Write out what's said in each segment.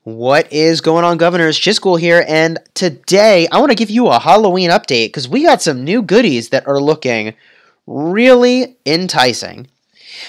What is going on, governors? Chisgule here, and today I want to give you a Halloween update because we got some new goodies that are looking really enticing.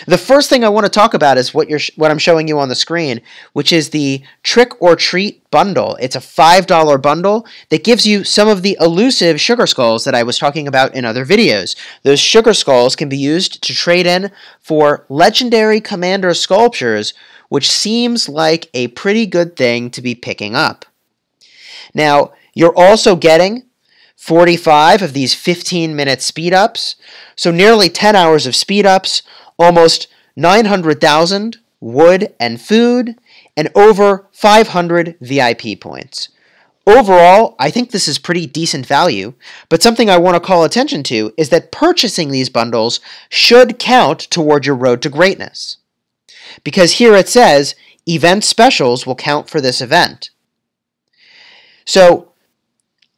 The first thing I want to talk about is what I'm showing you on the screen, which is the TrickorTreat Bundle. It's a $5 bundle that gives you some of the elusive sugar skulls that I was talking about in other videos. Those sugar skulls can be used to trade in for legendary commander sculptures, which seems like a pretty good thing to be picking up. Now, you're also getting 45 of these 15-minute speed-ups, so nearly 10 hours of speed-ups, almost 900,000 wood and food, and over 500 VIP points. Overall, I think this is pretty decent value, but something I want to call attention to is that purchasing these bundles should count toward your road to greatness. Because here it says, event specials will count for this event. So,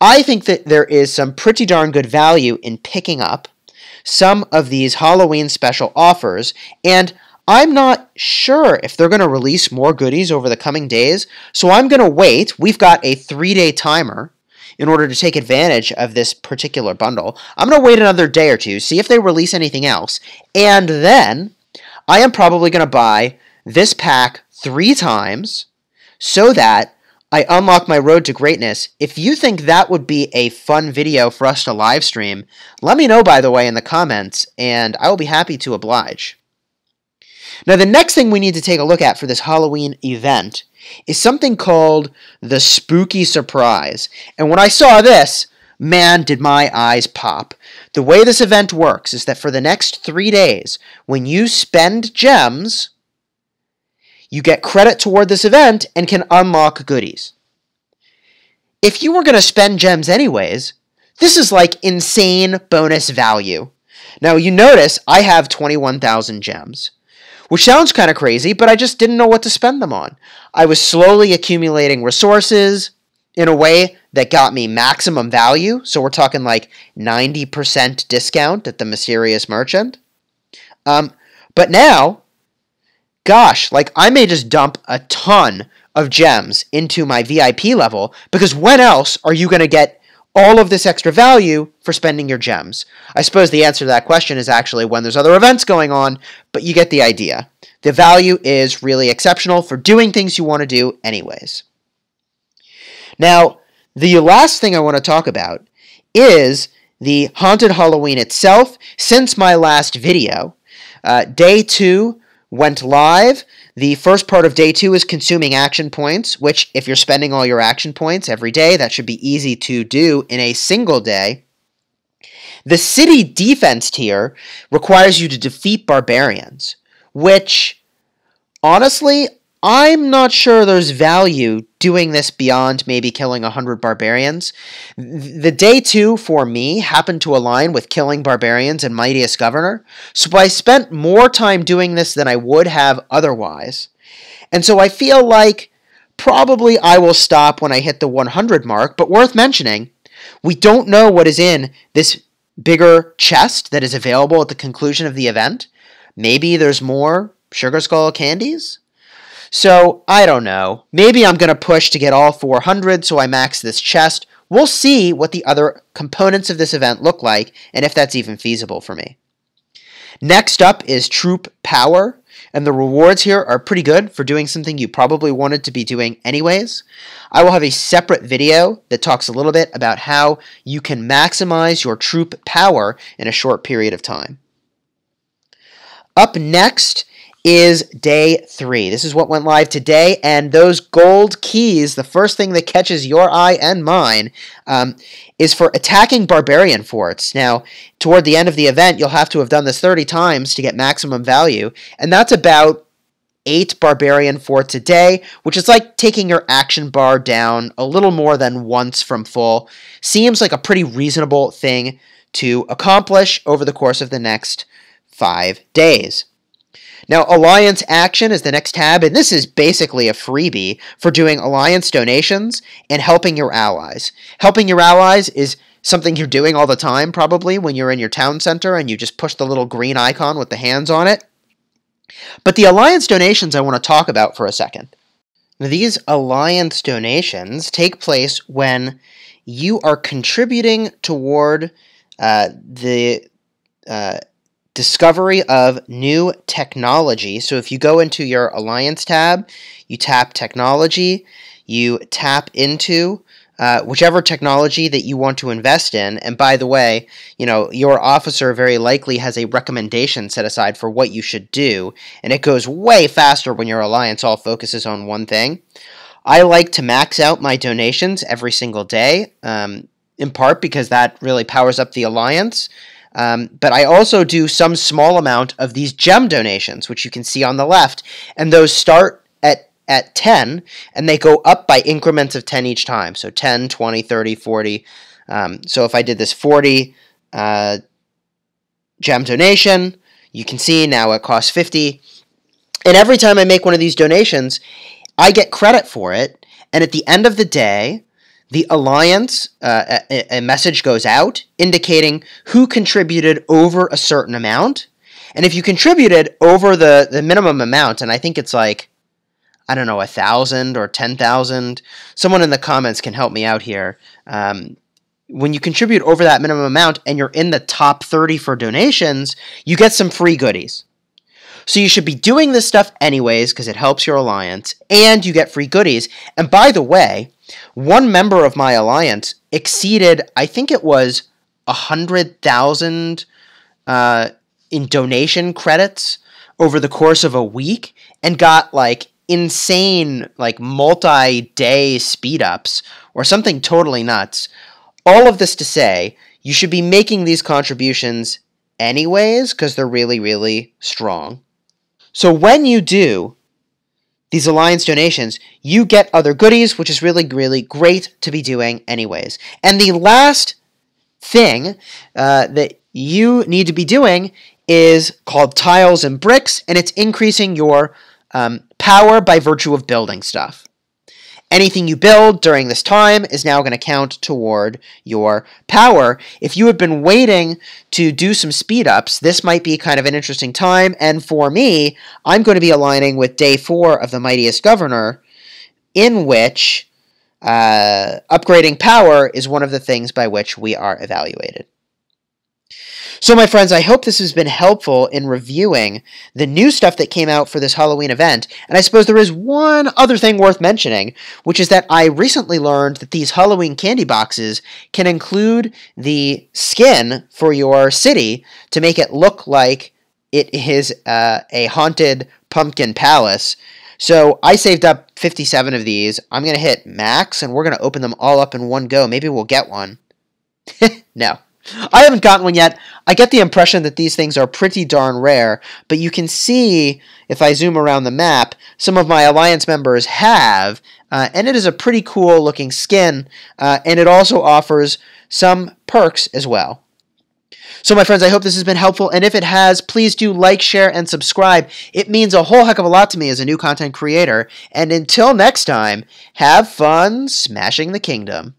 I think that there is some pretty darn good value in picking up some of these Halloween special offers, and I'm not sure if they're going to release more goodies over the coming days, so I'm going to wait. We've got a 3-day timer in order to take advantage of this particular bundle. I'm going to wait another day or two, see if they release anything else, and then I am probably going to buy this pack 3 times so that I unlock my road to greatness. If you think that would be a fun video for us to live stream, let me know, by the way, in the comments, and I will be happy to oblige. Now, the next thing we need to take a look at for this Halloween event is something called the Spooky Surprise. And when I saw this, man, did my eyes pop. The way this event works is that for the next 3 days, when you spend gems, you get credit toward this event and can unlock goodies. If you were going to spend gems anyways, this is like insane bonus value. Now, you notice I have 21,000 gems, which sounds kind of crazy, but I just didn't know what to spend them on. I was slowly accumulating resources in a way that got me maximum value, so we're talking like 90% discount at the Mysterious Merchant. But now, gosh, like I may just dump a ton of gems into my VIP level, because when else are you going to get all of this extra value for spending your gems? I suppose the answer to that question is actually when there's other events going on, but you get the idea. The value is really exceptional for doing things you want to do anyways. Now, the last thing I want to talk about is the Haunted Halloween itself. Since my last video, Day 2 went live. The first part of Day 2 is consuming action points, which if you're spending all your action points every day, that should be easy to do in a single day. The city defense tier requires you to defeat barbarians, which, honestly, I'm not sure there's value doing this beyond maybe killing 100 barbarians. The Day 2 for me happened to align with killing barbarians and Mightiest Governor, so I spent more time doing this than I would have otherwise. And so I feel like probably I will stop when I hit the 100 mark, but worth mentioning, we don't know what is in this bigger chest that is available at the conclusion of the event. Maybe there's more Sugar Skull candies? So, I don't know. Maybe I'm going to push to get all 400 so I max this chest. We'll see what the other components of this event look like and if that's even feasible for me. Next up is Troop Power, and the rewards here are pretty good for doing something you probably wanted to be doing anyways. I will have a separate video that talks a little bit about how you can maximize your Troop Power in a short period of time. Up next is Day 3. This is what went live today, and those gold keys, the first thing that catches your eye and mine, is for attacking barbarian forts. Now, toward the end of the event, you'll have to have done this 30 times to get maximum value, and that's about 8 barbarian forts a day, which is like taking your action bar down a little more than once from full. Seems like a pretty reasonable thing to accomplish over the course of the next 5 days. Now, Alliance Action is the next tab, and this is basically a freebie for doing Alliance donations and helping your allies. Helping your allies is something you're doing all the time, probably, when you're in your town center and you just push the little green icon with the hands on it. But the Alliance donations I want to talk about for a second. These alliance donations take place when you are contributing toward the discovery of new technology. So if you go into your Alliance tab, you tap Technology, you tap into whichever technology that you want to invest in. And by the way, your officer very likely has a recommendation set aside for what you should do, and it goes way faster when your Alliance all focuses on one thing. I like to max out my donations every single day, in part because that really powers up the Alliance. But I also do some small amount of these gem donations, which you can see on the left, and those start at 10, and they go up by increments of 10 each time. So 10, 20, 30, 40. So if I did this 40 gem donation, you can see now it costs 50. And every time I make one of these donations, I get credit for it, and at the end of the day, the Alliance, a message goes out indicating who contributed over a certain amount. And if you contributed over the minimum amount, and I think it's like, I don't know, 1,000 or 10,000, someone in the comments can help me out here. When you contribute over that minimum amount and you're in the top 30 for donations, you get some free goodies. So you should be doing this stuff anyways because it helps your Alliance, and you get free goodies. And by the way, one member of my Alliance exceeded, I think it was 100,000 in donation credits over the course of a week, and got like insane, like multi-day speed ups or something totally nuts. All of this to say, you should be making these contributions anyways because they're really, really strong. So when you do these Alliance donations, you get other goodies, which is really, really great to be doing anyways. And the last thing that you need to be doing is called Tiles and Bricks, and it's increasing your power by virtue of building stuff. Anything you build during this time is now going to count toward your power. If you have been waiting to do some speed ups, this might be kind of an interesting time. And for me, I'm going to be aligning with day 4 of the Mightiest Governor, in which upgrading power is one of the things by which we are evaluated. So my friends, I hope this has been helpful in reviewing the new stuff that came out for this Halloween event. And I suppose there is one other thing worth mentioning, which is that I recently learned that these Halloween candy boxes can include the skin for your city to make it look like it is a haunted pumpkin palace. So I saved up 57 of these. I'm going to hit max, and we're going to open them all up in one go. Maybe we'll get one. No. I haven't gotten one yet. I get the impression that these things are pretty darn rare, but you can see, if I zoom around the map, some of my Alliance members have, and it is a pretty cool looking skin, and it also offers some perks as well. So my friends, I hope this has been helpful, and if it has, please do like, share, and subscribe. It means a whole heck of a lot to me as a new content creator, and until next time, have fun smashing the kingdom.